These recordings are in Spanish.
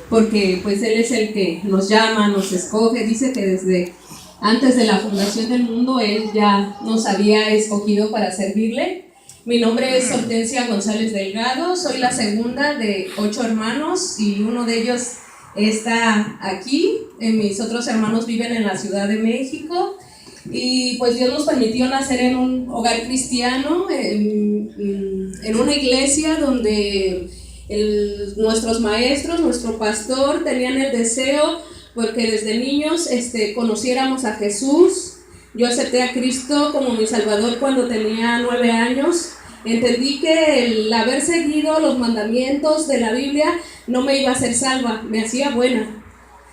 porque pues Él es el que nos llama, nos escoge. Dice que desde antes de la fundación del mundo Él ya nos había escogido para servirle. Mi nombre es Hortensia González Delgado, soy la segunda de 8 hermanos y uno de ellos está aquí. Mis otros hermanos viven en la Ciudad de México y pues Dios nos permitió nacer en un hogar cristiano, en una iglesia donde nuestros maestros, nuestro pastor tenían el deseo porque desde niños conociéramos a Jesús. Yo acepté a Cristo como mi Salvador cuando tenía 9 años. Entendí que el haber seguido los mandamientos de la Biblia no me iba a hacer salva, me hacía buena.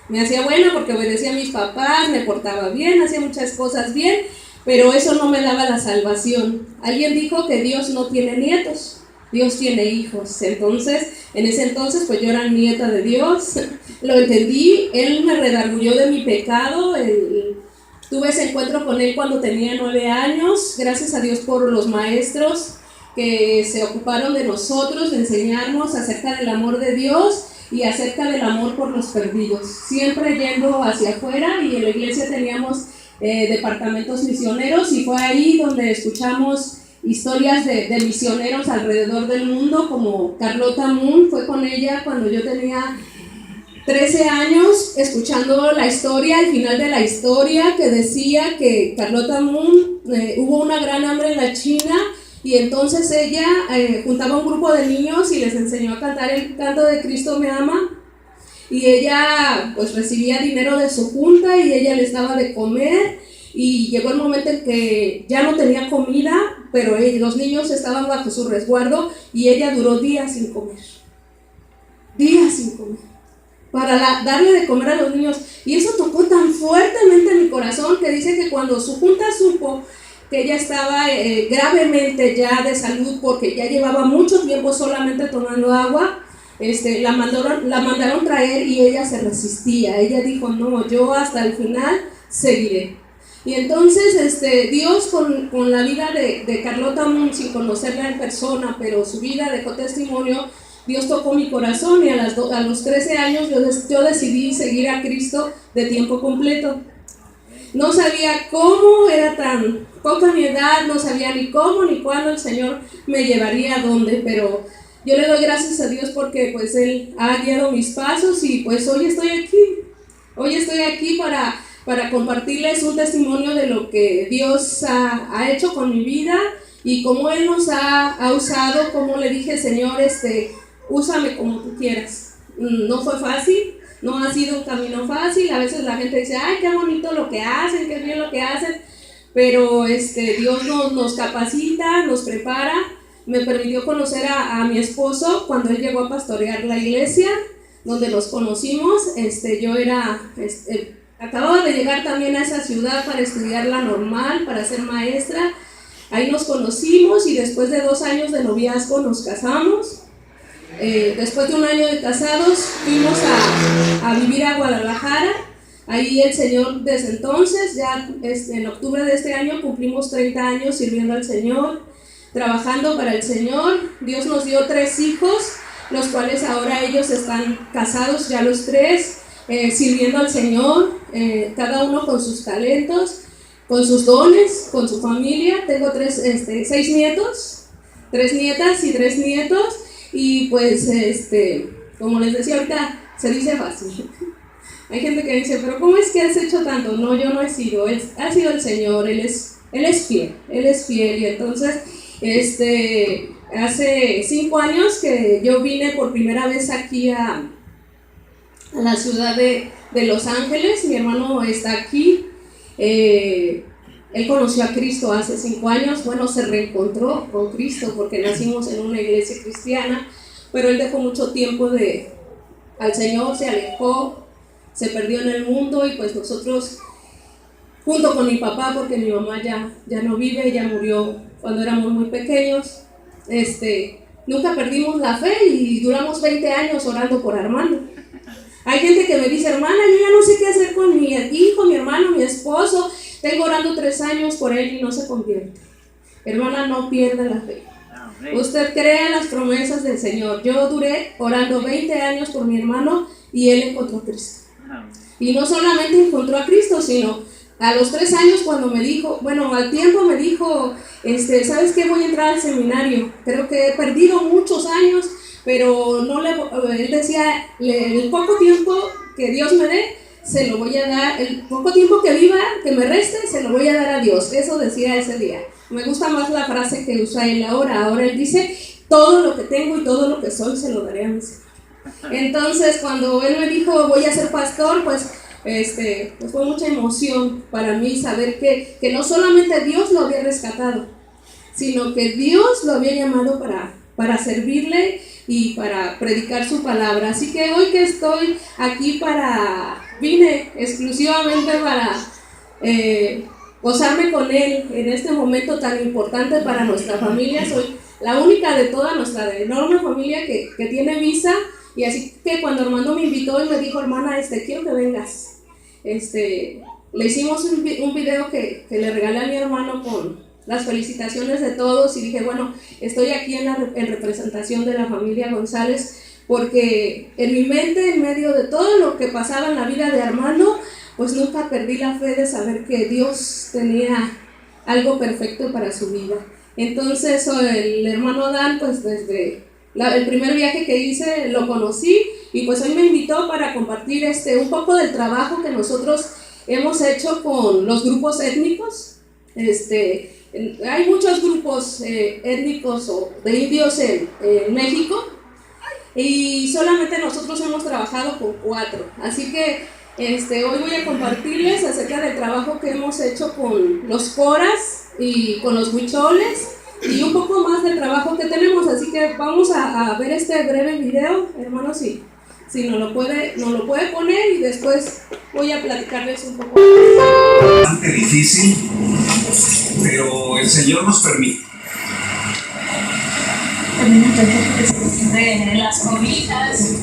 Me hacía buena porque obedecía a mis papás, me portaba bien, hacía muchas cosas bien, pero eso no me daba la salvación. Alguien dijo que Dios no tiene nietos, Dios tiene hijos. Entonces, en ese entonces, pues yo era nieta de Dios, lo entendí. Él me redarguyó de mi pecado. Tuve ese encuentro con Él cuando tenía 9 años, gracias a Dios por los maestros que se ocuparon de nosotros, de enseñarnos acerca del amor de Dios y acerca del amor por los perdidos, siempre yendo hacia afuera. Y en la iglesia teníamos departamentos misioneros y fue ahí donde escuchamos historias de misioneros alrededor del mundo, como Carlota Moon. Fue con ella cuando yo tenía 13 años, escuchando la historia, al final de la historia, que decía que Carlota Moon hubo una gran hambre en la China y entonces ella juntaba un grupo de niños y les enseñó a cantar el canto de Cristo me ama. Y ella pues recibía dinero de su junta y ella les daba de comer. Y llegó el momento en que ya no tenía comida, pero los niños estaban bajo su resguardo y ella duró días sin comer. Días sin comer. Para darle de comer a los niños. Y eso tocó tan fuertemente mi corazón que dice que cuando su junta supo que ella estaba gravemente ya de salud, porque ya llevaba mucho tiempo solamente tomando agua, la mandaron traer y ella se resistía. Ella dijo, no, yo hasta el final seguiré. Y entonces Dios con la vida de Carlota Moon, sin conocerla en persona, pero su vida dejó testimonio. Dios tocó mi corazón y a los 13 años yo decidí seguir a Cristo de tiempo completo. No sabía cómo, era tan poca mi edad, no sabía ni cómo ni cuándo el Señor me llevaría a dónde, pero yo le doy gracias a Dios porque pues Él ha guiado mis pasos y pues hoy estoy aquí. Hoy estoy aquí para compartirles un testimonio de lo que Dios ha hecho con mi vida y cómo Él nos ha usado. Como le dije, Señor, úsame como tú quieras. No fue fácil, no ha sido un camino fácil. A veces la gente dice, ay, qué bonito lo que hacen, qué bien lo que hacen, pero Dios nos capacita, nos prepara. Me permitió conocer a mi esposo cuando él llegó a pastorear la iglesia donde nos conocimos. Yo acababa de llegar también a esa ciudad para estudiar la normal, para ser maestra. Ahí nos conocimos y después de 2 años de noviazgo nos casamos. Después de 1 año de casados fuimos a vivir a Guadalajara. Ahí el Señor, desde entonces, ya en octubre de este año cumplimos 30 años sirviendo al Señor, trabajando para el Señor. Dios nos dio 3 hijos, los cuales ahora ellos están casados, ya los 3, sirviendo al Señor, cada uno con sus talentos, con sus dones, con su familia. Tengo 6 nietos, 3 nietas y 3 nietos. Y pues, como les decía ahorita, se dice fácil. Hay gente que dice, pero ¿cómo es que has hecho tanto? No, yo no he sido, ha sido el Señor. Él es fiel. Y entonces, hace 5 años que yo vine por primera vez aquí a la ciudad de Los Ángeles. Mi hermano está aquí. Él conoció a Cristo hace 5 años, bueno, se reencontró con Cristo porque nacimos en una iglesia cristiana, pero él dejó mucho tiempo al Señor, se alejó, se perdió en el mundo y pues nosotros, junto con mi papá, porque mi mamá ya no vive, ella murió cuando éramos muy pequeños, nunca perdimos la fe y duramos 20 años orando por Armando. Hay gente que me dice, hermana, yo ya no sé qué hacer con mi hijo, mi hermano, mi esposo. Tengo orando 3 años por él y no se convierte. Hermana, no pierda la fe. Usted crea en las promesas del Señor. Yo duré orando 20 años por mi hermano y él encontró a Cristo. Y no solamente encontró a Cristo, sino a los 3 años cuando me dijo, bueno, al tiempo me dijo, ¿sabes qué? Voy a entrar al seminario. Creo que he perdido muchos años, pero él decía, el poco tiempo que Dios me dé, se lo voy a dar, el poco tiempo que viva, que me reste, se lo voy a dar a Dios. Eso decía ese día. Me gusta más la frase que usa él ahora. Ahora él dice, todo lo que tengo y todo lo que soy se lo daré a mi Señor. Entonces, cuando él me dijo, voy a ser pastor, pues fue mucha emoción para mí saber que no solamente Dios lo había rescatado, sino que Dios lo había llamado para servirle y para predicar su palabra. Así que hoy que estoy aquí vine exclusivamente para gozarme con él en este momento tan importante para nuestra familia. Soy la única de toda nuestra enorme familia que tiene visa, y así que cuando Armando me invitó y me dijo, hermana, quiero que vengas, le hicimos un video que le regalé a mi hermano con las felicitaciones de todos, y dije, bueno, estoy aquí en representación de la familia González, porque en mi mente, en medio de todo lo que pasaba en la vida de Armando, pues nunca perdí la fe de saber que Dios tenía algo perfecto para su vida. Entonces el hermano Dan, pues desde el primer viaje que hice lo conocí, y pues hoy me invitó para compartir un poco del trabajo que nosotros hemos hecho con los grupos étnicos. Hay muchos grupos étnicos o de indios en México, y solamente nosotros hemos trabajado con 4. Así que hoy voy a compartirles acerca del trabajo que hemos hecho con los coras y con los huicholes, y un poco más del trabajo que tenemos. Así que vamos a ver este breve video, hermanos, si nos lo puede poner, y después voy a platicarles un poco. Bastante difícil, pero el Señor nos permite. De las cobijas.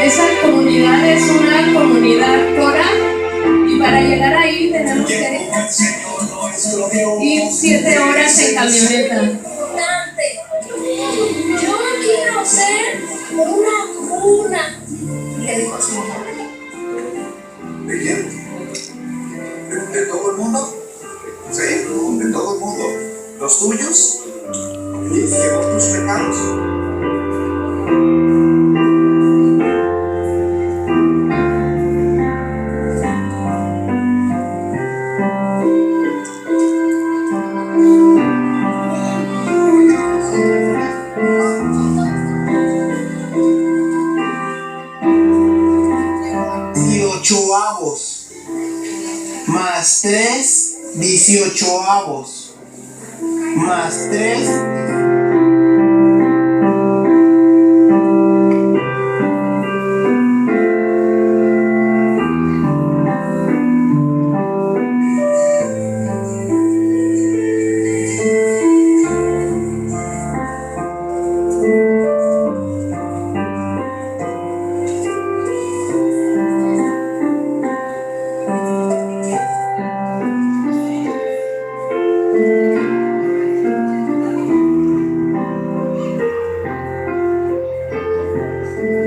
Esa comunidad es una comunidad cora, y para llegar ahí tenemos que ir 7 horas en camioneta. Yo quiero ser una cuna, le dijo a su mamá. ¿De quién? ¿De todo el mundo? Sí, de todo el mundo. ¿Los tuyos? ¿Y llevo tus pecados? Más 3, 18avos. Más 3.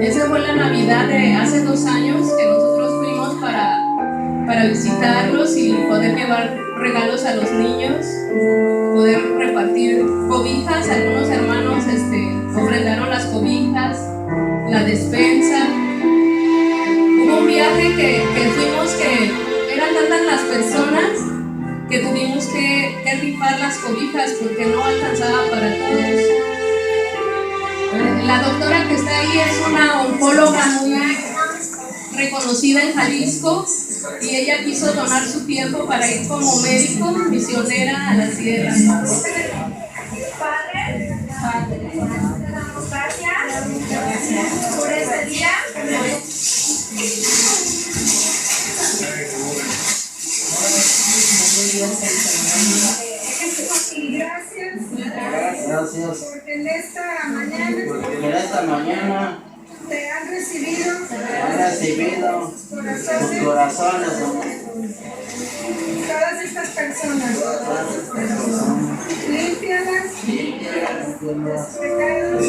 Esa fue la Navidad de hace 2 años que nosotros fuimos para visitarlos y poder llevar regalos a los niños, poder repartir cobijas. Algunos hermanos ofrendaron las cobijas, la despensa. Hubo un viaje que fuimos que eran tantas las personas que tuvimos que rifar las cobijas porque no alcanzaba para todos. La doctora que está ahí es una oncóloga muy reconocida en Jalisco, y ella quiso donar su tiempo para ir como médico misionera a la sierra. Padre, te damos gracias por este día. Y gracias porque en esta mañana te han recibido tus corazones, todas estas personas. Límpialas de los pecados.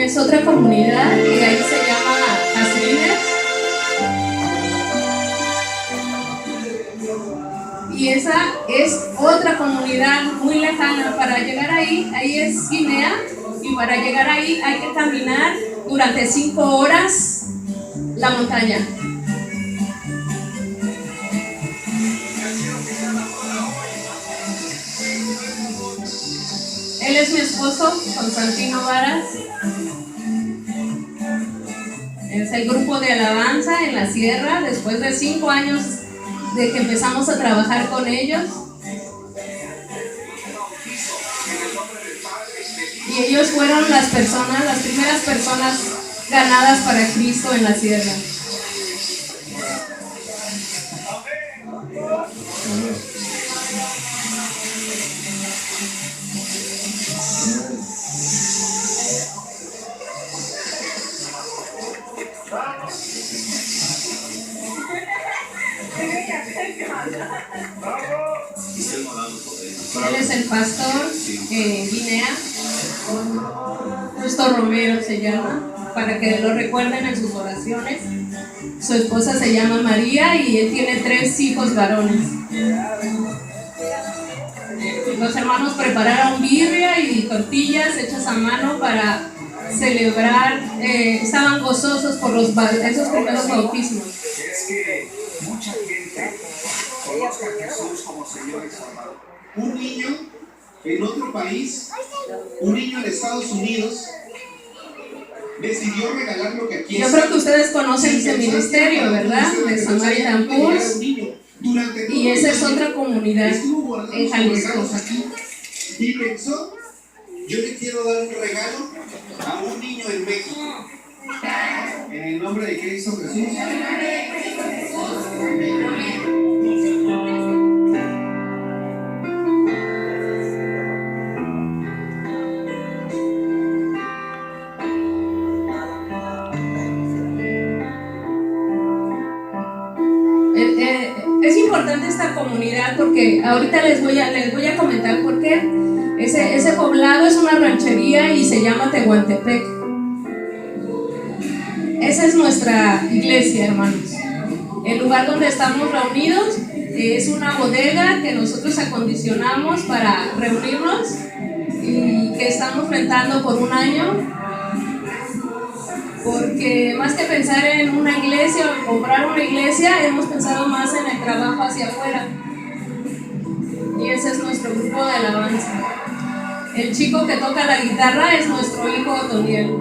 Es otra comunidad que ahí se llama Jazmines. Y esa es otra comunidad muy lejana. Para llegar ahí es Guinea, y para llegar ahí hay que caminar durante 5 horas la montaña. Él es mi esposo, Constantino Varas. Es el grupo de alabanza en la sierra, después de 5 años de que empezamos a trabajar con ellos. Y ellos fueron las primeras personas ganadas para Cristo en la sierra. Él es el pastor en Guinea, Justo Romero se llama, para que lo recuerden en sus oraciones. Su esposa se llama María y él tiene 3 hijos varones. Los hermanos prepararon birria y tortillas hechas a mano para celebrar, estaban gozosos por esos primeros bautismos. Es que mucha gente conozca a Jesús como Señor y Salvador. Un niño en otro país, un niño en Estados Unidos, decidió regalar lo que aquí Yo creo que ustedes conocen ese ministerio, ¿verdad? De Samaritan Pulse. Y esa es otra comunidad en Jalisco. Y pensó, yo le quiero dar un regalo a un niño en México. En el nombre de Cristo Jesús. Es importante esta comunidad porque ahorita les voy a comentar por qué. Ese poblado es una ranchería y se llama Tehuantepec. Esa es nuestra iglesia, hermanos. El lugar donde estamos reunidos es una bodega que nosotros acondicionamos para reunirnos y que estamos rentando por 1 año. Porque más que pensar en una iglesia o comprar una iglesia, hemos pensado más en el trabajo hacia afuera. Y ese es nuestro grupo de alabanza. El chico que toca la guitarra es nuestro hijo Otoniel.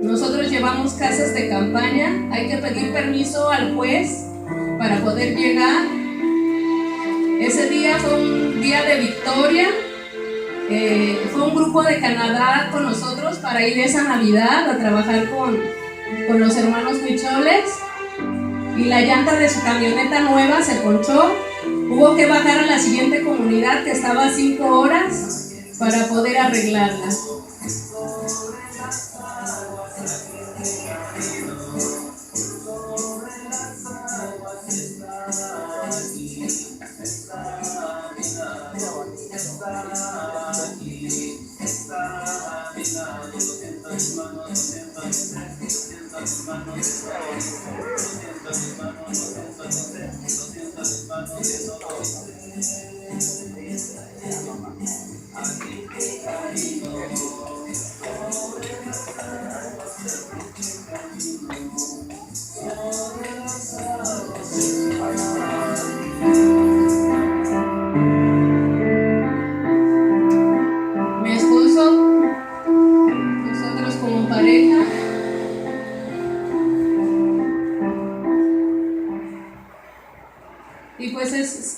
Nosotros llevamos casas de campaña, hay que pedir permiso al juez para poder llegar. Ese día fue un día de victoria. Fue un grupo de Canadá con nosotros para ir esa Navidad a trabajar con los hermanos Micholes. Y la llanta de su camioneta nueva se ponchó. Hubo que bajar a la siguiente comunidad que estaba a 5 horas para poder arreglarla.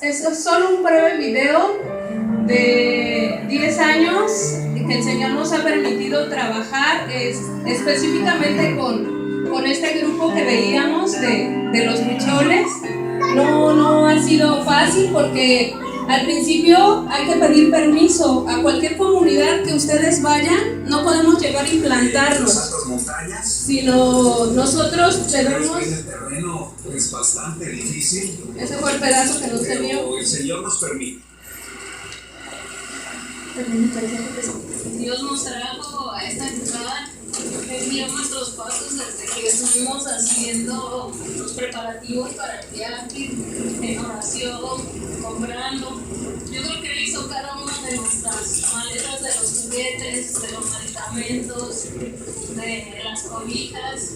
es solo un breve video de 10 años que el Señor nos ha permitido trabajar específicamente con este grupo que veíamos de los Huicholes. No ha sido fácil porque al principio hay que pedir permiso a cualquier comunidad que ustedes vayan. No podemos llegar a implantarnos, sino nosotros debemos. El terreno es bastante difícil. Ese fue el pedazo que nos temió. El Señor nos permite. Dios nos trajo a esta entrada. Vio nuestros pasos desde que estuvimos haciendo los preparativos para el viaje, en oración, comprando. Yo creo que Él hizo cada una de nuestras maletas, de los juguetes, de los medicamentos, de las cobijas.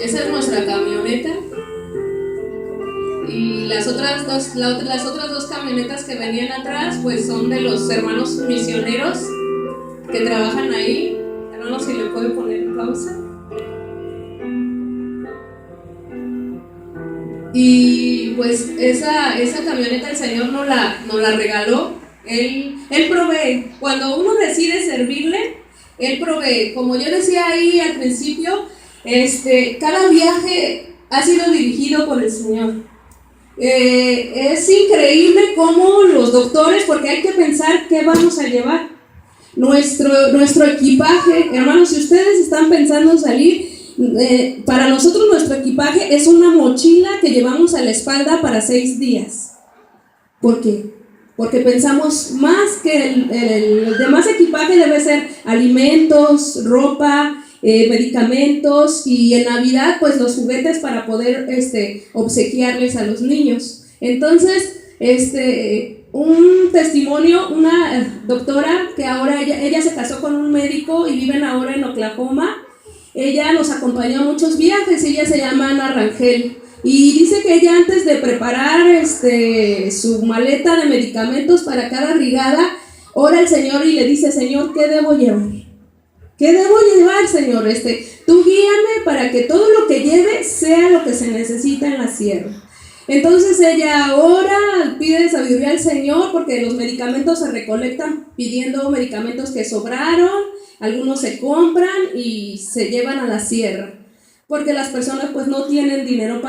Esa es nuestra camioneta. Y las otras dos camionetas que venían atrás, pues son de los hermanos misioneros que trabajan ahí. Hermanos, si le puedo poner en pausa. Y pues esa camioneta el Señor nos la regaló. Él provee. Cuando uno decide servirle, Él provee. Como yo decía ahí al principio, cada viaje ha sido dirigido por el Señor. Es increíble cómo los doctores, porque hay que pensar qué vamos a llevar. Nuestro equipaje, hermanos, si ustedes están pensando salir, para nosotros nuestro equipaje es una mochila que llevamos a la espalda para 6 días. ¿Por qué? Porque pensamos más que el demás equipaje debe ser alimentos, ropa, medicamentos, y en Navidad pues los juguetes para poder obsequiarles a los niños. Entonces un testimonio, una doctora que ahora ella se casó con un médico y viven ahora en Oklahoma. Ella nos acompañó a muchos viajes. Ella se llama Ana Rangel y dice que ella, antes de preparar su maleta de medicamentos para cada brigada, ora al Señor y le dice: Señor, ¿qué debo llevar? ¿Qué debo llevar, Señor? Tú guíame para que todo lo que lleve sea lo que se necesita en la sierra. Entonces ella ora, pide sabiduría al Señor, porque los medicamentos se recolectan pidiendo medicamentos que sobraron, algunos se compran y se llevan a la sierra, porque las personas pues no tienen dinero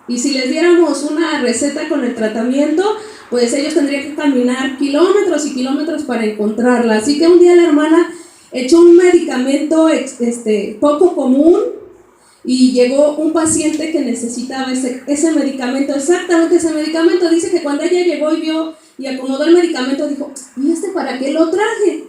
y si les diéramos una receta con el tratamiento, pues ellos tendrían que caminar kilómetros y kilómetros para encontrarla. Así que un día la hermana echó un medicamento poco común y llegó un paciente que necesitaba ese medicamento, exactamente ese medicamento. Dice que cuando ella llegó y vio y acomodó el medicamento, dijo: ¿y para qué lo traje?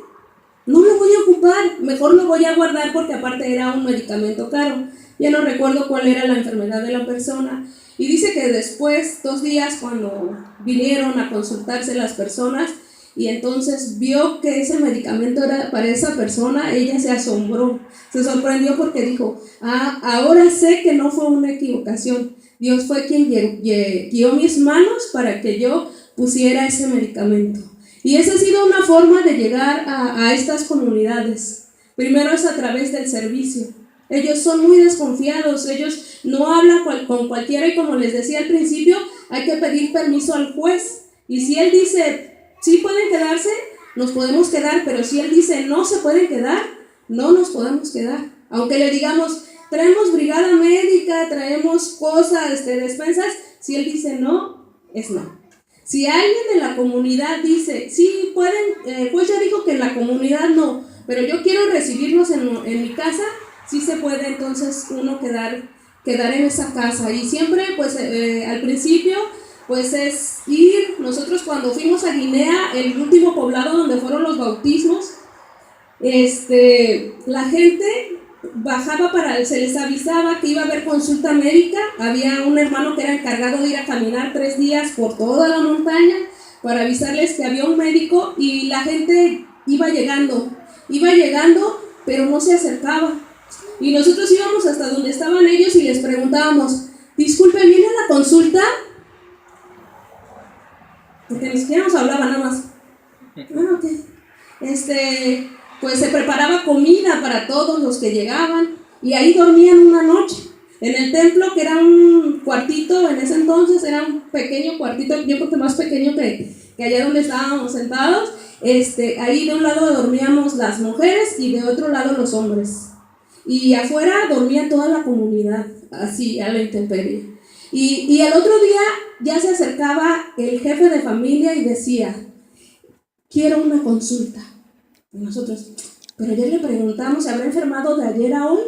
No lo voy a ocupar, mejor lo voy a guardar, porque aparte era un medicamento caro. Ya no recuerdo cuál era la enfermedad de la persona. Y dice que después, 2 días, cuando vinieron a consultarse las personas, y entonces vio que ese medicamento era para esa persona, ella se asombró, se sorprendió, porque dijo: ahora sé que no fue una equivocación. Dios fue quien guió mis manos para que yo pusiera ese medicamento. Y esa ha sido una forma de llegar a estas comunidades. Primero es a través del servicio. Ellos son muy desconfiados, ellos no hablan con cualquiera, y como les decía al principio, hay que pedir permiso al juez. Y si él dice: sí pueden quedarse, nos podemos quedar, pero si él dice: no se pueden quedar, no nos podemos quedar. Aunque le digamos: traemos brigada médica, traemos cosas, despensas, si él dice no, es no. Si alguien de la comunidad dice: sí pueden, pues ya dijo que en la comunidad no, pero yo quiero recibirlos en mi casa, sí se puede entonces uno quedar en esa casa. Y siempre pues al principio pues es ir. Nosotros cuando fuimos a Guinea, el último poblado donde fueron los bautismos, la gente bajaba se les avisaba que iba a haber consulta médica. Había un hermano que era encargado de ir a caminar 3 días por toda la montaña para avisarles que había un médico, y la gente iba llegando, pero no se acercaba. Y nosotros íbamos hasta donde estaban ellos y les preguntábamos: disculpe, ¿viene a la consulta? Porque ni siquiera nos hablaba, nada más. Ok. Pues se preparaba comida para todos los que llegaban, y ahí dormían una noche. En el templo, que era un cuartito, en ese entonces era un pequeño cuartito, yo creo que más pequeño que allá donde estábamos sentados, ahí de un lado dormíamos las mujeres y de otro lado los hombres. Y afuera dormía toda la comunidad, así, a la intemperie. Y el otro día ya se acercaba el jefe de familia y decía, quiero una consulta. Y nosotros, pero ayer le preguntamos, ¿se habrá enfermado de ayer a hoy?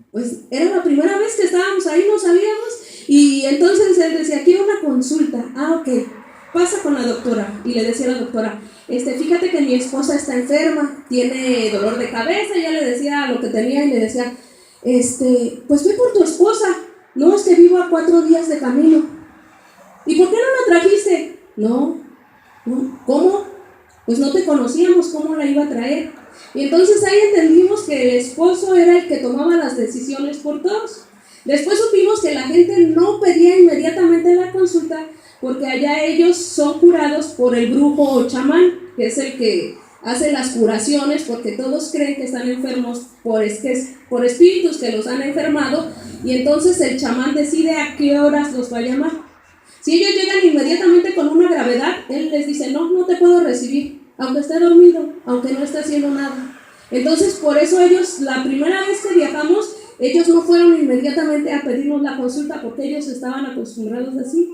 Pues era la primera vez que estábamos ahí, no sabíamos. Y entonces él decía, quiero una consulta. Ah, ok, pasa con la doctora. Y le decía a la doctora, fíjate que mi esposa está enferma, tiene dolor de cabeza. Ya le decía lo que tenía y le decía, pues ve por tu esposa. No, es que vivo a 4 días de camino. ¿Y por qué no la trajiste? No, ¿cómo? Pues no te conocíamos, ¿cómo la iba a traer? Y entonces ahí entendimos que el esposo era el que tomaba las decisiones por todos. Después supimos que la gente no pedía inmediatamente la consulta porque allá ellos son curados por el brujo o chamán, que es el que hace las curaciones, porque todos creen que están enfermos por espíritus que los han enfermado, y entonces el chamán decide a qué horas los va a llamar. Si ellos llegan inmediatamente con una gravedad, él les dice, no te puedo recibir, aunque esté dormido, aunque no esté haciendo nada. Entonces, por eso ellos, la primera vez que viajamos, ellos no fueron inmediatamente a pedirnos la consulta, porque ellos estaban acostumbrados así.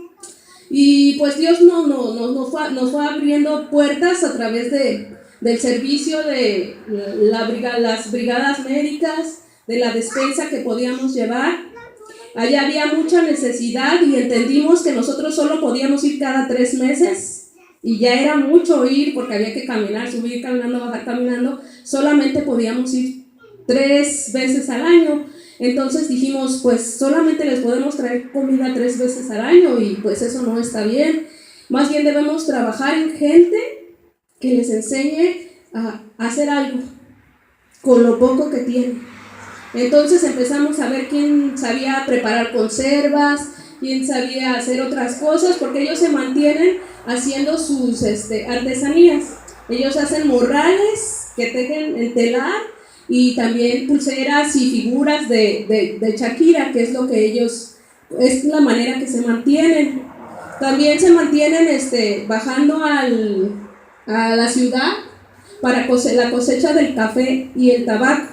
Y pues Dios nos fue abriendo puertas a través del servicio de las brigadas médicas, de la despensa que podíamos llevar. Allá había mucha necesidad y entendimos que nosotros solo podíamos ir cada 3 meses y ya era mucho ir porque había que caminar, subir caminando, bajar caminando. Solamente podíamos ir 3 veces al año. Entonces dijimos, pues solamente les podemos traer comida 3 veces al año y pues eso no está bien. Más bien debemos trabajar en gente que les enseñe a hacer algo con lo poco que tienen. Entonces empezamos a ver quién sabía preparar conservas, quién sabía hacer otras cosas, porque ellos se mantienen haciendo sus artesanías. Ellos hacen morrales que tejen en telar y también pulseras y figuras de Shakira, que es lo que ellos, es la manera que se mantienen. También se mantienen bajando a la ciudad para la cosecha del café y el tabaco.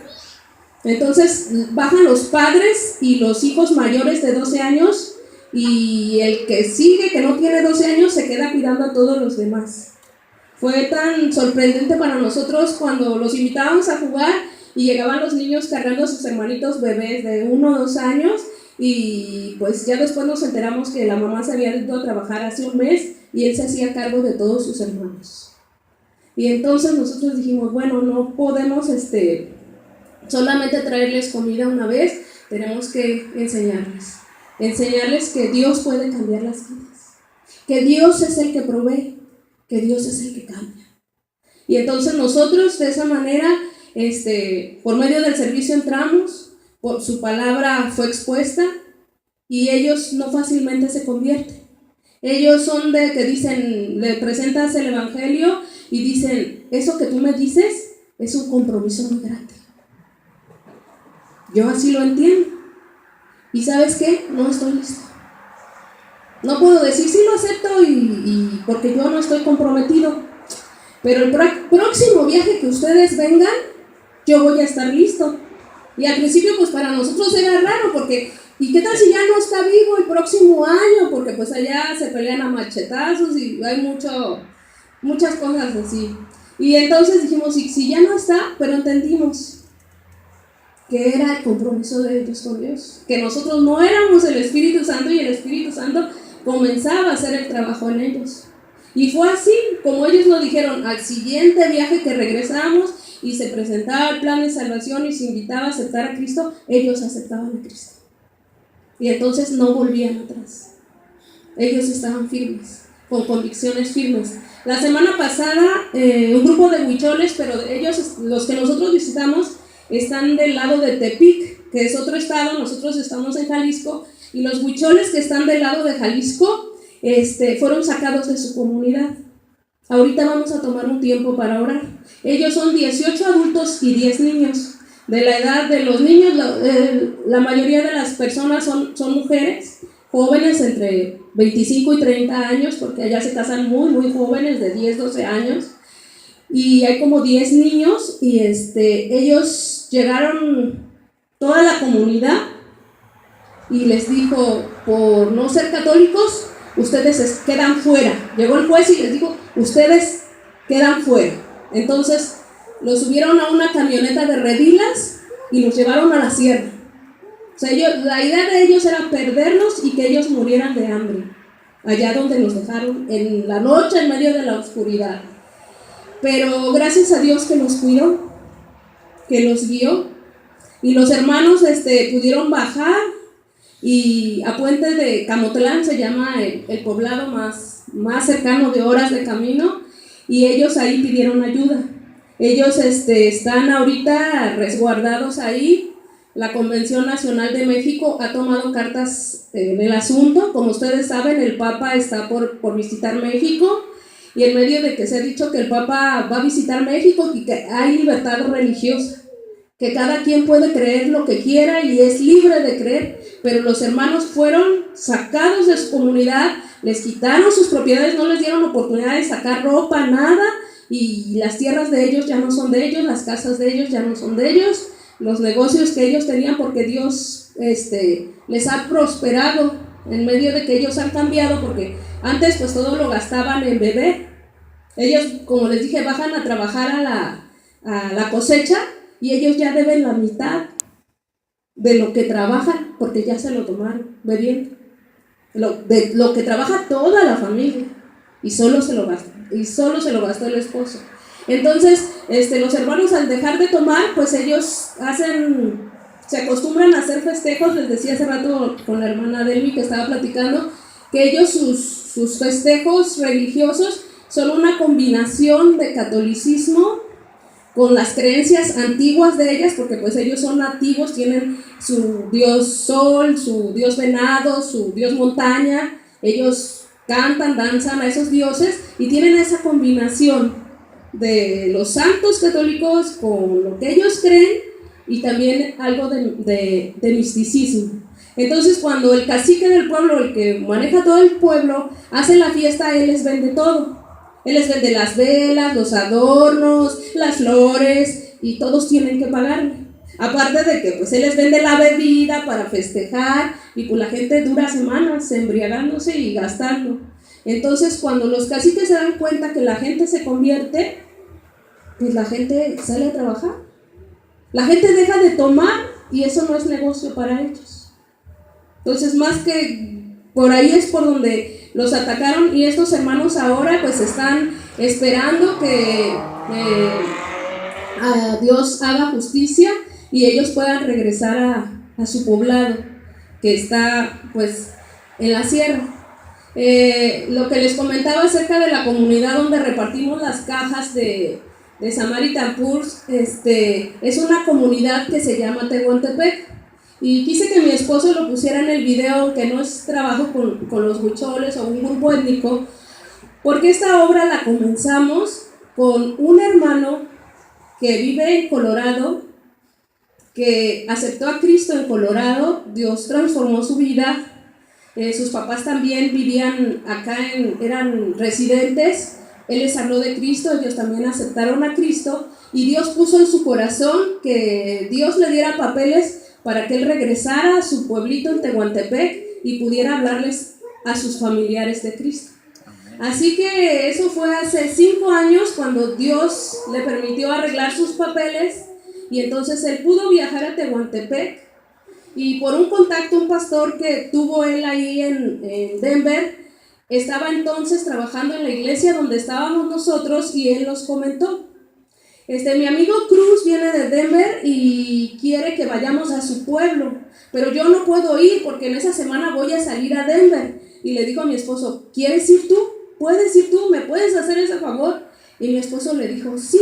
Entonces bajan los padres y los hijos mayores de 12 años y el que sigue, que no tiene 12 años, se queda cuidando a todos los demás. Fue tan sorprendente para nosotros cuando los invitábamos a jugar y llegaban los niños cargando a sus hermanitos bebés de 1 o 2 años y pues ya después nos enteramos que la mamá se había ido a trabajar hace 1 mes y él se hacía cargo de todos sus hermanos. Y entonces nosotros dijimos, bueno, no podemos solamente traerles comida una vez, tenemos que enseñarles que Dios puede cambiar las vidas, que Dios es el que provee, que Dios es el que cambia. Y entonces nosotros de esa manera, por medio del servicio entramos, por su palabra fue expuesta y ellos no fácilmente se convierten. Ellos son de que dicen, le presentas el evangelio y dicen, eso que tú me dices es un compromiso muy grande. Yo así lo entiendo. ¿Y sabes qué? No estoy listo. No puedo decir sí lo acepto y porque yo no estoy comprometido. Pero el próximo viaje que ustedes vengan, yo voy a estar listo. Y al principio pues para nosotros era raro porque ¿y qué tal si ya no está vivo el próximo año? Porque pues allá se pelean a machetazos y hay muchas cosas así. Y entonces dijimos, si ya no está, pero entendimos que era el compromiso de ellos con Dios, que nosotros no éramos el Espíritu Santo y el Espíritu Santo comenzaba a hacer el trabajo en ellos. Y fue así, como ellos nos dijeron, al siguiente viaje que regresamos y se presentaba el plan de salvación y se invitaba a aceptar a Cristo, ellos aceptaban a Cristo. Y entonces no volvían atrás. Ellos estaban firmes, con convicciones firmes. La semana pasada, un grupo de huicholes, pero ellos, los que nosotros visitamos, están del lado de Tepic, que es otro estado, nosotros estamos en Jalisco, y los huicholes que están del lado de Jalisco fueron sacados de su comunidad. Ahorita vamos a tomar un tiempo para orar. Ellos son 18 adultos y 10 niños. de la edad de los niños, la mayoría de las personas son mujeres, jóvenes entre 25 y 30 años, porque allá se casan muy, muy jóvenes, de 10, 12 años, y hay como 10 niños, y ellos llegaron, toda la comunidad, y les dijo, por no ser católicos, ustedes quedan fuera. Llegó el juez y les dijo, ustedes quedan fuera. Entonces los subieron a una camioneta de redilas y los llevaron a la sierra. O sea, la idea de ellos era perderlos y que ellos murieran de hambre, allá donde los dejaron, en la noche, en medio de la oscuridad. Pero gracias a Dios que los cuidó, que los guió, y los hermanos pudieron bajar, y a Puente de Camotlán, se llama el poblado más cercano, de horas de camino, y ellos ahí pidieron ayuda. Ellos están ahorita resguardados ahí. La Convención Nacional de México ha tomado cartas en el asunto. Como ustedes saben, el Papa está por visitar México, y en medio de que se ha dicho que el Papa va a visitar México y que hay libertad religiosa, que cada quien puede creer lo que quiera y es libre de creer, pero los hermanos fueron sacados de su comunidad, les quitaron sus propiedades, no les dieron oportunidad de sacar ropa, nada, y las tierras de ellos ya no son de ellos, las casas de ellos ya no son de ellos, los negocios que ellos tenían, porque Dios les ha prosperado en medio de que ellos han cambiado, porque antes pues todo lo gastaban en beber. Ellos, como les dije, bajan a trabajar a la cosecha, y ellos ya deben la mitad de lo que trabajan, porque ya se lo tomaron bebiendo. De lo que trabaja toda la familia, y solo se lo gastó el esposo. Entonces, los hermanos, al dejar de tomar, pues ellos se acostumbran a hacer festejos. Les decía hace rato con la hermana Delmi que estaba platicando, que ellos sus festejos religiosos son una combinación de catolicismo con las creencias antiguas de ellas, porque pues ellos son nativos, tienen su dios sol, su dios venado, su dios montaña, ellos cantan, danzan a esos dioses, y tienen esa combinación de los santos católicos con lo que ellos creen, y también algo de misticismo. Entonces, cuando el cacique del pueblo, el que maneja todo el pueblo, hace la fiesta, él les vende todo. Él les vende las velas, los adornos, las flores, y todos tienen que pagarle. Aparte de que pues él les vende la bebida para festejar, y pues la gente dura semanas embriagándose y gastando. Entonces, cuando los caciques se dan cuenta que la gente se convierte, pues la gente sale a trabajar. La gente deja de tomar, y eso no es negocio para ellos. Entonces, más que por ahí es por donde los atacaron, y estos hermanos ahora pues están esperando que Dios haga justicia y ellos puedan regresar a su poblado, que está pues en la sierra. Lo que les comentaba acerca de la comunidad donde repartimos las cajas de Samaritan Purse, es una comunidad que se llama Tehuantepec. Y quise que mi esposo lo pusiera en el video, que no es trabajo con los huicholes o un grupo étnico, porque esta obra la comenzamos con un hermano que vive en Colorado, que aceptó a Cristo en Colorado. Dios transformó su vida. Sus papás también vivían acá, eran residentes. Él les habló de Cristo, ellos también aceptaron a Cristo, y Dios puso en su corazón que Dios le diera papeles para que él regresara a su pueblito en Tehuantepec y pudiera hablarles a sus familiares de Cristo. Así que eso fue hace 5 años cuando Dios le permitió arreglar sus papeles, y entonces él pudo viajar a Tehuantepec, y por un contacto, un pastor que tuvo él ahí en Denver, estaba entonces trabajando en la iglesia donde estábamos nosotros, y él nos comentó: mi amigo Cruz viene de Denver y quiere que vayamos a su pueblo, pero yo no puedo ir porque en esa semana voy a salir a Denver. Y le dijo a mi esposo: ¿quieres ir tú? ¿Puedes ir tú? ¿Me puedes hacer ese favor? Y mi esposo le dijo: sí.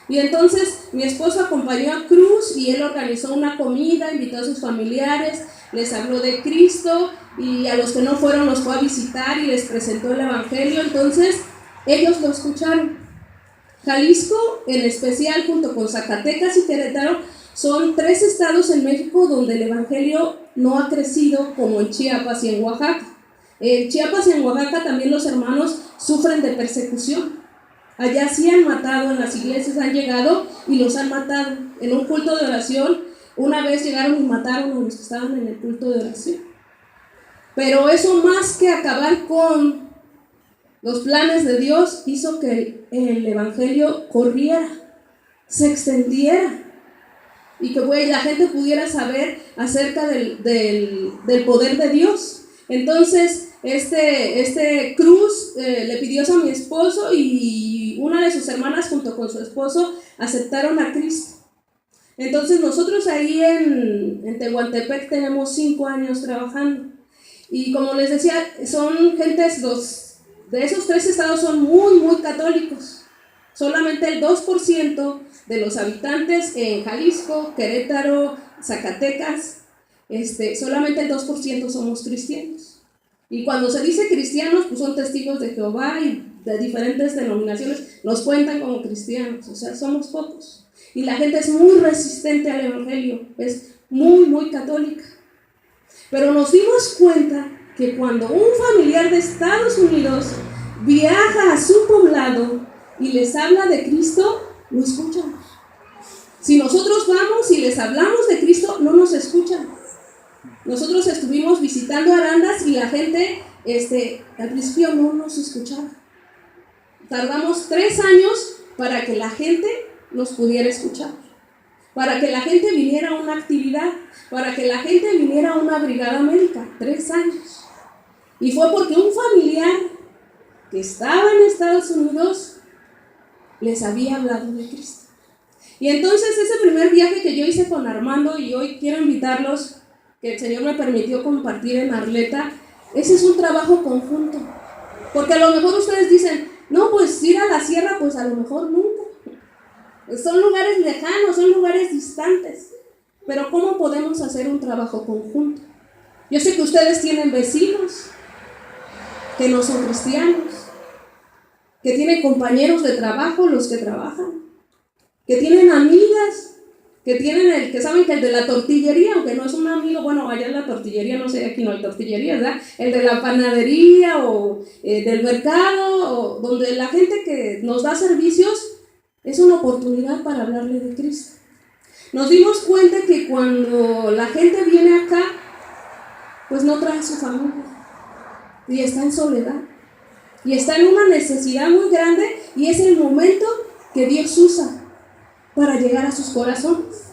Y entonces mi esposo acompañó a Cruz, y él organizó una comida, invitó a sus familiares, les habló de Cristo, y a los que no fueron los fue a visitar y les presentó el evangelio. Entonces ellos lo escucharon. Jalisco en especial, junto con Zacatecas y Querétaro, son 3 estados en México donde el evangelio no ha crecido, como en Chiapas y en Oaxaca. En Chiapas y en Oaxaca también los hermanos sufren de persecución. Allá sí han matado, en las iglesias han llegado y los han matado. En un culto de oración, una vez llegaron y mataron a los que estaban en el culto de oración. Pero eso, más que acabar con los planes de Dios, hizo que el evangelio corriera, se extendiera, y que la gente pudiera saber acerca del poder de Dios. Entonces, Cruz le pidió eso a mi esposo, y una de sus hermanas junto con su esposo aceptaron a Cristo. Entonces nosotros ahí en Tehuantepec tenemos 5 años trabajando, y como les decía, son gentes, de esos 3 estados son muy, muy católicos. Solamente el 2% de los habitantes en Jalisco, Querétaro, Zacatecas, solamente el 2% somos cristianos. Y cuando se dice cristianos, pues son testigos de Jehová y de diferentes denominaciones, nos cuentan como cristianos, o sea, somos pocos. Y la gente es muy resistente al evangelio, es muy, muy católica. Pero nos dimos cuenta que cuando un familiar de Estados Unidos viaja a su poblado y les habla de Cristo, lo escuchan. Si nosotros vamos y les hablamos de Cristo, no nos escuchan. Nosotros estuvimos visitando Arandas y la gente al principio no nos escuchaba. Tardamos 3 años para que la gente nos pudiera escuchar, para que la gente viniera a una actividad, para que la gente viniera a una brigada médica. 3 años. Y fue porque un familiar que estaba en Estados Unidos les había hablado de Cristo. Y entonces ese primer viaje que yo hice con Armando, y hoy quiero invitarlos, que el Señor me permitió compartir en Arleta, ese es un trabajo conjunto. Porque a lo mejor ustedes dicen, no, pues ir a la sierra, pues a lo mejor nunca. Son lugares lejanos, son lugares distantes. Pero ¿cómo podemos hacer un trabajo conjunto? Yo sé que ustedes tienen vecinos que no son cristianos, que tienen compañeros de trabajo, los que trabajan, que tienen amigas, que saben que el de la tortillería, aunque no es un amigo, bueno, allá en la tortillería, no sé, aquí no hay tortillería, ¿verdad? El de la panadería o del mercado, o donde la gente que nos da servicios, es una oportunidad para hablarle de Cristo. Nos dimos cuenta que cuando la gente viene acá, pues no trae a su familia, y está en soledad, y está en una necesidad muy grande, y es el momento que Dios usa para llegar a sus corazones.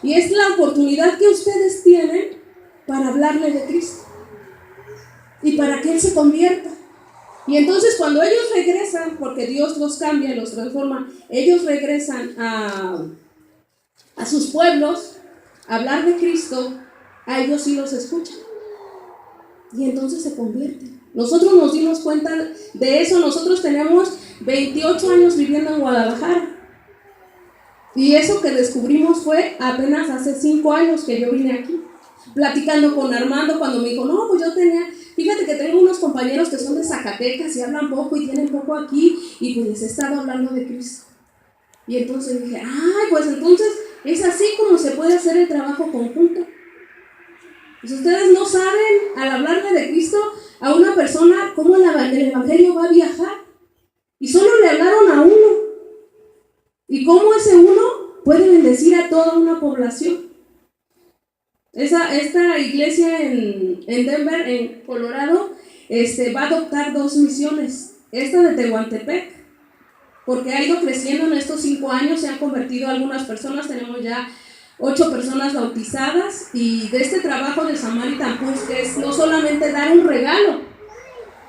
Y es la oportunidad que ustedes tienen para hablarle de Cristo y para que Él se convierta. Y entonces cuando ellos regresan, porque Dios los cambia, los transforma, ellos regresan a sus pueblos a hablar de Cristo, a ellos sí los escuchan. Y entonces se convierten. Nosotros nos dimos cuenta de eso. Nosotros tenemos 28 años viviendo en Guadalajara. Y eso que descubrimos fue apenas hace 5 años que yo vine aquí. Platicando con Armando cuando me dijo, no, pues fíjate que tengo unos compañeros que son de Zacatecas y hablan poco y tienen poco aquí, y pues les he estado hablando de Cristo. Y entonces dije, pues entonces es así como se puede hacer el trabajo conjunto. Pues ustedes no saben, al hablarle de Cristo a una persona, cómo el evangelio va a viajar. Y solo le hablaron a uno. Y cómo ese uno puede bendecir a toda una población. Esta iglesia en Denver, en Colorado, va a adoptar 2 misiones. Esta de Tehuantepec, porque ha ido creciendo en estos 5 años, se han convertido algunas personas, tenemos ya 8 personas bautizadas, y de este trabajo de Samaritan Purse, que es no solamente dar un regalo,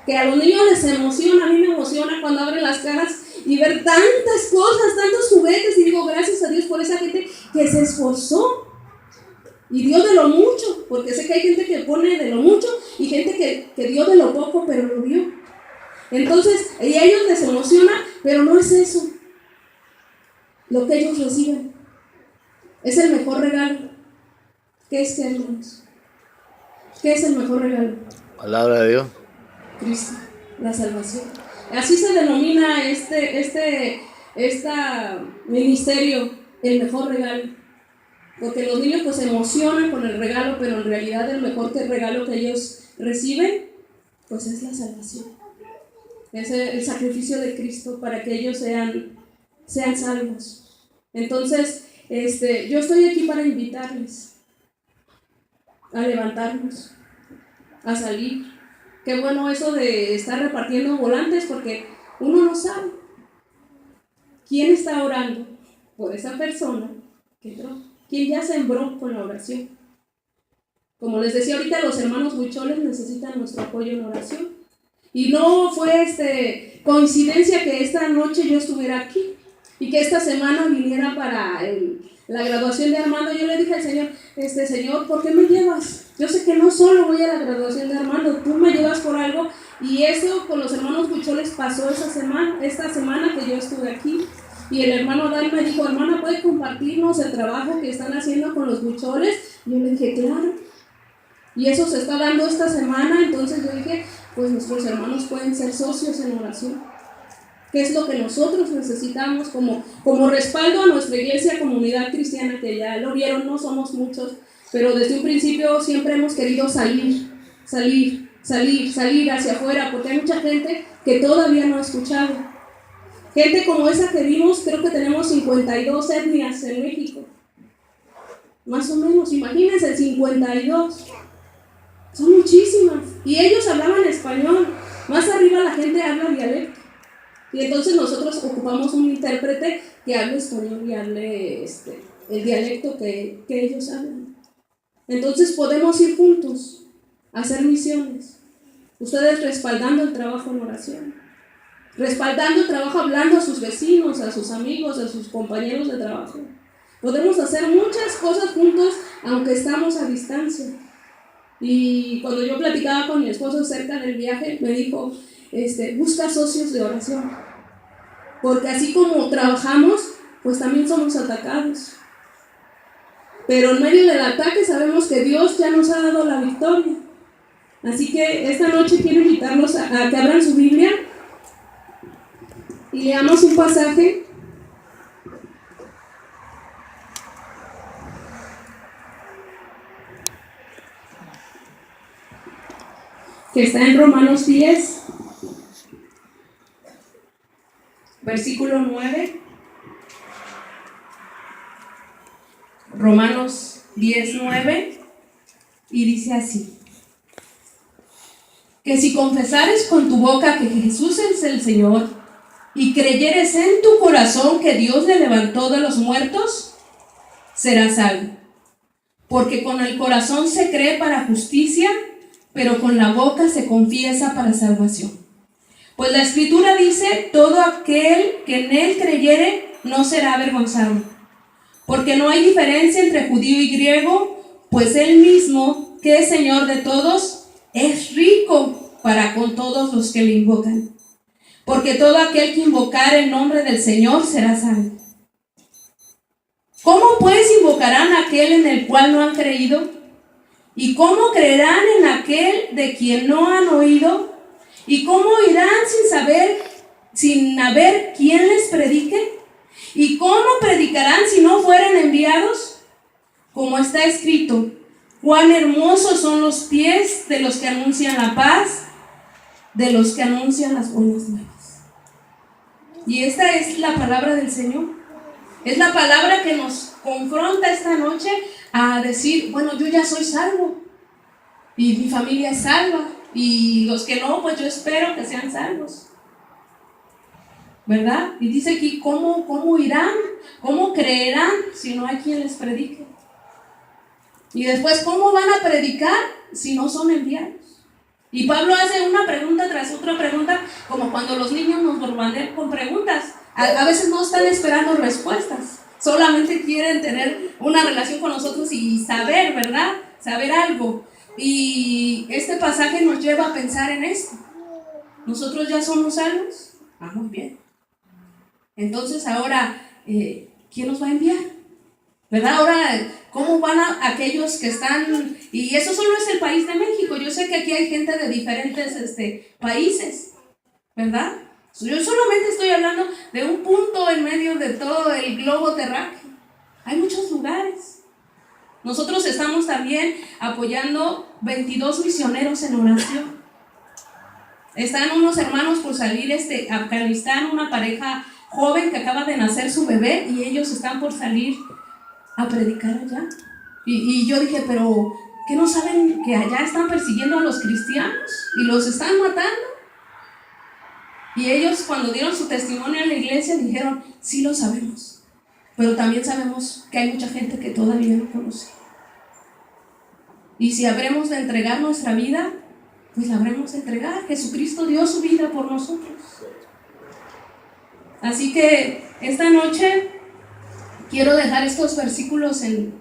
que a los niños les emociona, a mí me emociona cuando abren las cajas y ver tantas cosas, tantos juguetes, y digo, gracias a Dios por esa gente que se esforzó y dio de lo mucho, porque sé que hay gente que pone de lo mucho y gente que dio de lo poco, pero lo dio. Entonces, y a ellos les emociona, pero no es eso lo que ellos reciben. Es el mejor regalo. ¿Qué es, hermanos? ¿Qué es el mejor regalo? Palabra de Dios. Cristo, la salvación. Así se denomina este ministerio, el mejor regalo. porque los niños pues se emocionan con el regalo, pero en realidad el mejor regalo que ellos reciben pues es la salvación, es el sacrificio de Cristo para que ellos sean salvos. Entonces yo estoy aquí para invitarles a levantarnos, a salir. Qué bueno eso de estar repartiendo volantes, porque uno no sabe quién está orando por esa persona que entró, quién ya sembró con la oración. Como les decía ahorita, los hermanos huicholes necesitan nuestro apoyo en oración. Y no fue coincidencia que esta noche yo estuviera aquí y que esta semana viniera para la graduación de Armando. Yo le dije al Señor, Señor, ¿por qué me llevas? Yo sé que no solo voy a la graduación de Armando, tú me llevas por algo. Y eso con los hermanos huicholes pasó esta semana que yo estuve aquí. Y el hermano Dai me dijo, hermana, ¿puede compartirnos el trabajo que están haciendo con los huicholes? Y yo le dije, claro. Y eso se está dando esta semana. Entonces yo dije, pues nuestros hermanos pueden ser socios en oración, que es lo que nosotros necesitamos como respaldo a nuestra iglesia, comunidad cristiana, que ya lo vieron, no somos muchos, pero desde un principio siempre hemos querido salir hacia afuera, porque hay mucha gente que todavía no ha escuchado. Gente como esa que vimos, creo que tenemos 52 etnias en México, más o menos, imagínense, 52. Son muchísimas. Y ellos hablaban español. Más arriba la gente habla dialecto. Y entonces nosotros ocupamos un intérprete que hable español y hable el dialecto que ellos hablan. Entonces podemos ir juntos a hacer misiones. Ustedes respaldando el trabajo en oración. Respaldando el trabajo, hablando a sus vecinos, a sus amigos, a sus compañeros de trabajo. Podemos hacer muchas cosas juntos, aunque estamos a distancia. Y cuando yo platicaba con mi esposo acerca del viaje, me dijo, busca socios de oración, porque así como trabajamos, pues también somos atacados, pero en medio del ataque sabemos que Dios ya nos ha dado la victoria. Así que esta noche quiero invitarlos a que abran su Biblia y leamos un pasaje que está en Romanos 10, versículo 9. Romanos 10, 9. Y dice así: que si confesares con tu boca que Jesús es el Señor y creyeres en tu corazón que Dios le levantó de los muertos, serás salvo. Porque con el corazón se cree para justicia, pero con la boca se confiesa para salvación. Pues la Escritura dice, todo aquel que en él creyere no será avergonzado. Porque no hay diferencia entre judío y griego, pues él mismo, que es Señor de todos, es rico para con todos los que le invocan. Porque todo aquel que invocare el nombre del Señor será salvo. ¿Cómo pues invocarán a aquel en el cual no han creído? ¿Y cómo creerán en aquel de quien no han oído? ¿Y cómo irán sin haber quien les predique? ¿Y cómo predicarán si no fueran enviados? Como está escrito, cuán hermosos son los pies de los que anuncian la paz, de los que anuncian las buenas nuevas. Y esta es la palabra del Señor. Es la palabra que nos confronta esta noche a decir, bueno, yo ya soy salvo y mi familia es salva, y los que no, pues yo espero que sean salvos, ¿verdad? Y dice aquí, ¿cómo irán? ¿Cómo creerán si no hay quien les predique? Y después, ¿cómo van a predicar si no son enviados? Y Pablo hace una pregunta tras otra pregunta, como cuando los niños nos bombardean con preguntas. A veces no están esperando respuestas, solamente quieren tener una relación con nosotros y saber, ¿verdad? Saber algo. Y este pasaje nos lleva a pensar en esto. ¿Nosotros ya somos salvos? Muy bien. Entonces ahora, ¿quién nos va a enviar? ¿Verdad? Ahora, ¿cómo van aquellos que están? Y eso solo es el país de México. Yo sé que aquí hay gente de diferentes países, ¿verdad? Yo solamente estoy hablando de un punto en medio de todo el globo terráqueo. Hay muchos lugares. Nosotros estamos también apoyando 22 misioneros en oración. Están unos hermanos por salir a Afganistán, una pareja joven que acaba de nacer su bebé, y ellos están por salir a predicar allá. Y yo dije, pero ¿qué no saben que allá están persiguiendo a los cristianos y los están matando? Y ellos, cuando dieron su testimonio en la iglesia, dijeron, sí lo sabemos, pero también sabemos que hay mucha gente que todavía no conoce. Y si habremos de entregar nuestra vida, pues la habremos de entregar. Jesucristo dio su vida por nosotros. Así que esta noche quiero dejar estos versículos en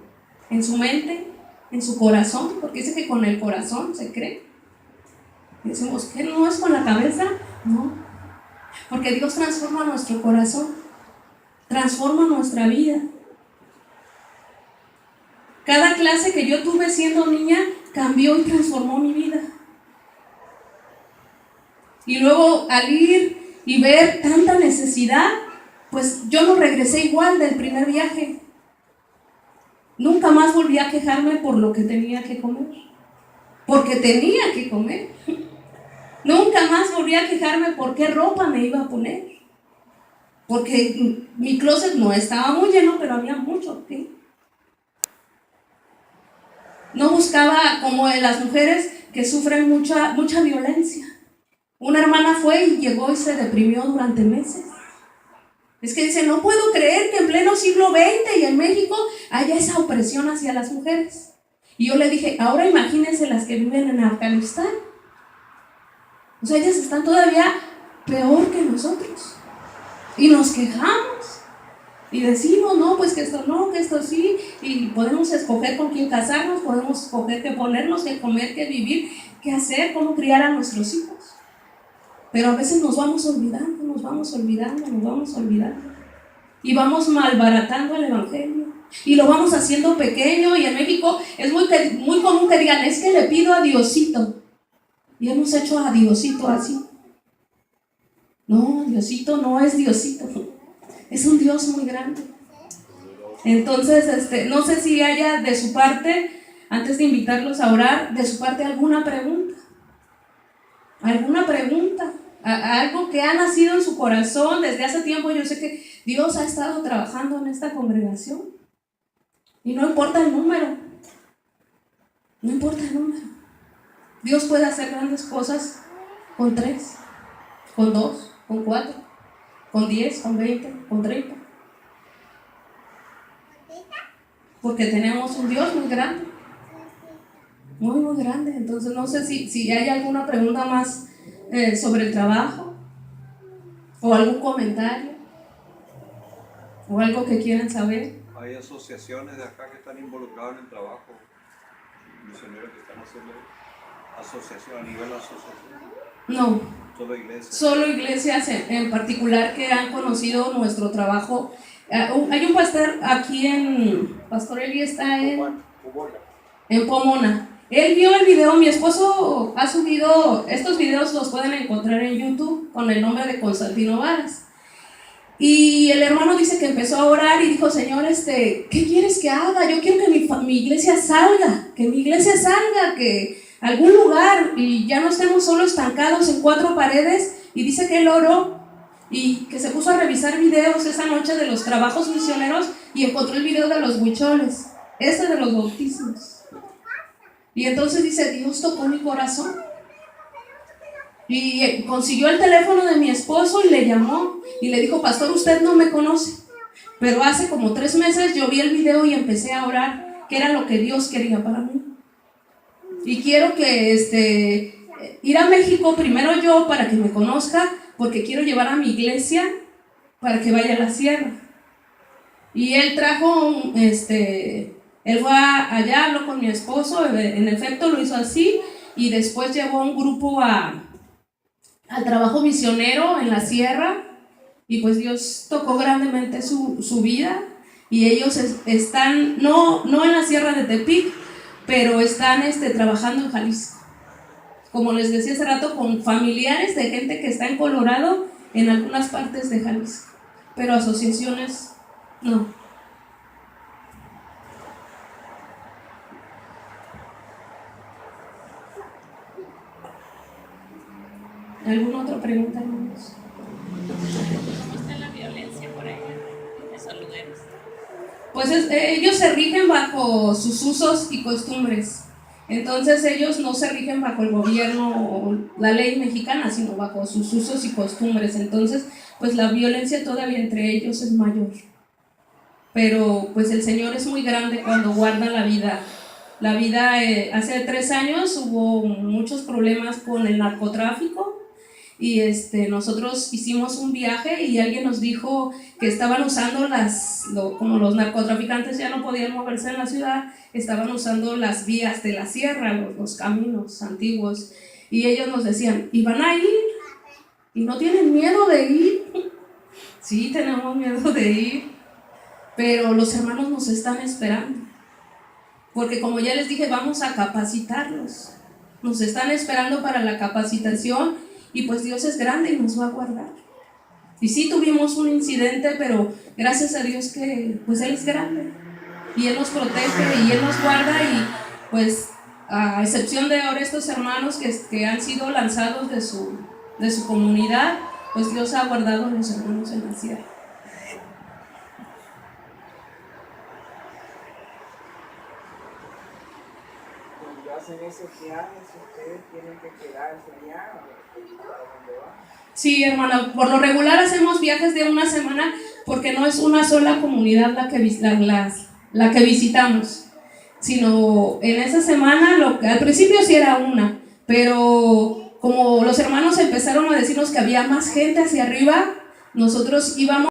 su mente, en su corazón, porque dice que con el corazón se cree. Decimos que no es con la cabeza, no, porque Dios transforma nuestro corazón, transforma nuestra vida. Cada clase que yo tuve siendo niña cambió y transformó mi vida. Y luego al ir y ver tanta necesidad, pues yo no regresé igual del primer viaje. Nunca más volví a quejarme por lo que tenía que comer, porque tenía que comer. Nunca más volví a quejarme por qué ropa me iba a poner, porque mi closet no estaba muy lleno, pero había mucho, ¿sí? No buscaba como las mujeres que sufren mucha violencia. Una hermana fue y llegó y se deprimió durante meses. Es que dice, no puedo creer que en pleno siglo XX y en México haya esa opresión hacia las mujeres. Y yo le dije, ahora imagínense las que viven en Afganistán. O sea, ellas están todavía peor que nosotros. Y nos quejamos. Y decimos, no, pues que esto no, que esto sí. Y podemos escoger con quién casarnos, podemos escoger qué ponernos, qué comer, qué vivir, qué hacer, cómo criar a nuestros hijos. Pero a veces nos vamos olvidando. Y vamos malbaratando el evangelio. Y lo vamos haciendo pequeño. Y en México es muy común que digan, es que le pido a Diosito. Y hemos hecho a Diosito así. No, Diosito no es Diosito. Es un Dios muy grande. Entonces, no sé si haya de su parte, antes de invitarlos a orar, de su parte alguna pregunta. Algo que ha nacido en su corazón desde hace tiempo. Yo sé que Dios ha estado trabajando en esta congregación. Y no importa el número. Dios puede hacer grandes cosas con 3, con 2, con 4, con 10, con 20, con 30. Porque tenemos un Dios muy grande. Muy grande. Entonces no sé si hay alguna pregunta más sobre el trabajo, o algún comentario, o algo que quieran saber. Hay asociaciones de acá que están involucradas en el trabajo, misioneros que están haciendo asociación, a nivel asociación. No, Solo iglesias en particular que han conocido nuestro trabajo. Hay un pastor aquí Pastor Eli está en Pomona. Él vio el video, mi esposo ha subido, estos videos los pueden encontrar en YouTube con el nombre de Constantino Varas. Y el hermano dice que empezó a orar y dijo, Señor, ¿qué quieres que haga? Yo quiero que mi iglesia salga, que algún lugar, y ya no estemos solo estancados en 4 paredes. Y dice que él oró y que se puso a revisar videos esa noche de los trabajos misioneros y encontró el video de los huicholes, de los bautismos. Y entonces dice, Dios tocó mi corazón. Y consiguió el teléfono de mi esposo y le llamó y le dijo, pastor, usted no me conoce, pero hace como 3 meses yo vi el video y empecé a orar, que era lo que Dios quería para mí. Y quiero que ir a México primero yo para que me conozca, porque quiero llevar a mi iglesia para que vaya a la sierra. Y él trajo él fue allá, habló con mi esposo, en efecto lo hizo así, y después llevó a un grupo al trabajo misionero en la sierra, y pues Dios tocó grandemente su vida, y ellos están, no en la sierra de Tepic, pero están trabajando en Jalisco. Como les decía hace rato, con familiares de gente que está en Colorado, en algunas partes de Jalisco, pero asociaciones no. ¿Alguna otra pregunta, hermanos? ¿Cómo está la violencia por allá en esos lugares? Pues ellos se rigen bajo sus usos y costumbres. Entonces ellos no se rigen bajo el gobierno o la ley mexicana, sino bajo sus usos y costumbres. Entonces, pues la violencia todavía entre ellos es mayor. Pero pues el Señor es muy grande cuando guarda la vida. La vida, hace 3 años hubo muchos problemas con el narcotráfico y nosotros hicimos un viaje y alguien nos dijo que estaban usando como los narcotraficantes ya no podían moverse en la ciudad, estaban usando las vías de la sierra, los caminos antiguos, y ellos nos decían, ¿y van a ir? ¿Y no tienen miedo de ir? Sí, tenemos miedo de ir, pero los hermanos nos están esperando. Porque como ya les dije, vamos a capacitarlos. Nos están esperando para la capacitación y pues Dios es grande y nos va a guardar. Y sí tuvimos un incidente, pero gracias a Dios que pues Él es grande. Y Él nos protege y Él nos guarda y pues a excepción de ahora estos hermanos que han sido lanzados de su comunidad, pues Dios ha guardado a los hermanos en la sierra. Hacen esos viajes, ustedes tienen que quedarse allá o a dónde van. Sí, hermana, por lo regular hacemos viajes de una semana porque no es una sola comunidad la que visitamos, sino en esa semana, al principio sí era una, pero como los hermanos empezaron a decirnos que había más gente hacia arriba, nosotros íbamos